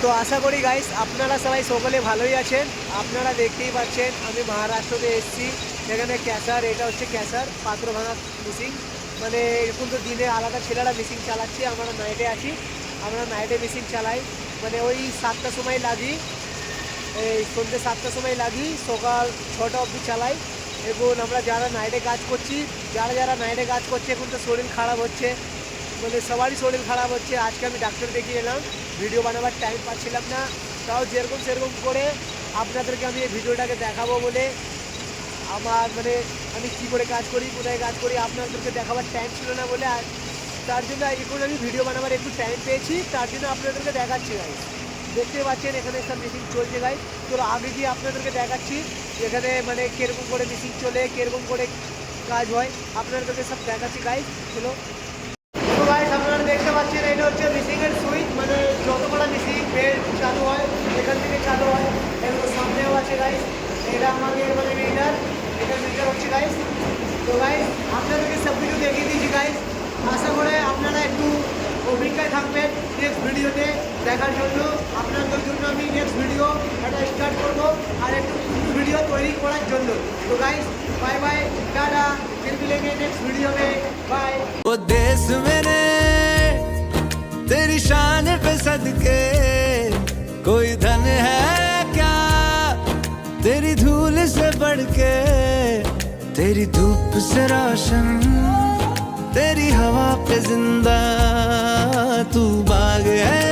তো আশা করি গাইস আপনারা সবাই সকলে ভালোই আছেন। আপনারা দেখতেই পাচ্ছেন আমি মহারাষ্ট্রতে এসেছি, যেখানে ক্যাসার, এটা হচ্ছে ক্যাসার পাত্র ভাঙা মিসিং। মানে এখন তো দিনে আলাদা ছেলেরা মিসিং চালাচ্ছে, আমরা নাইটে আছি, আমরা নাইটে মিসিং চালাই। মানে ওই 7টার সময় লাগি, এই সন্ধ্যে 7টার সময় লাগি, সকাল 6টা অবধি চালাই। এখন আমরা যারা নাইটে কাজ করছি, যারা নাইটে কাজ করছে, এখন তো শরীর খারাপ হচ্ছে, মানে সবারই শরীর খারাপ হচ্ছে। আজকে আমি ডাক্তার দেখিয়ে এলাম, ভিডিও বানাবার টাইম পাচ্ছিলাম না, তাও যেরকম সেরকম করে আপনাদেরকে আমি এই ভিডিওটাকে দেখাবো বলে আমার মানে আমি কী করে কাজ করি, কোথায় কাজ করি, আপনাদেরকে দেখাবার টাইম ছিল না বলে তার জন্য এখন আমি ভিডিও বানাবার একটু টাইম পেয়েছি, তার জন্য আপনাদেরকে দেখাচ্ছি ভাই। দেখতে পাচ্ছেন এখানে সব মিসিং চলছে গাই। তো আগে গিয়ে আপনাদেরকে দেখাচ্ছি এখানে মানে কীরকম করে মিসিং চলে, কীরকম করে কাজ হয়, আপনাদেরকে সব দেখাচ্ছি গাই। চলো। তো গাইস আপনারা দেখতে পাচ্ছেন এটা হচ্ছে মিসিংয়ের সুইচ, মানে যত বড় মিসিং বেড চালু হয় এখান থেকে চালু হয়। এর সামনেও আছে গাইস, এটা আমাদের মানে মিটার, এটা মিটার হচ্ছে গাইস। তো গাইস আপনাদেরকে সব কিছু দেখিয়ে দিয়েছি গাইস, আশা করে আপনারা একটু অভিজ্ঞায় থাকবেন নেক্সট ভিডিওতে দেখার জন্য। আপনাদের জন্য আমি নেক্সট ভিডিও একটা স্টার্ট করবো আর একটু ভিডিও তৈরি করার জন্য। তো গাইস बाय बाय टाटा, फिर मिलेंगे नेक्स्ट वीडियो में, बाय। वो देश मेरे तेरी शान पे सदके कोई धन है क्या तेरी धूल से बढ़ के, तेरी धूप से रोशन तेरी हवा पे जिंदा तू बाग है।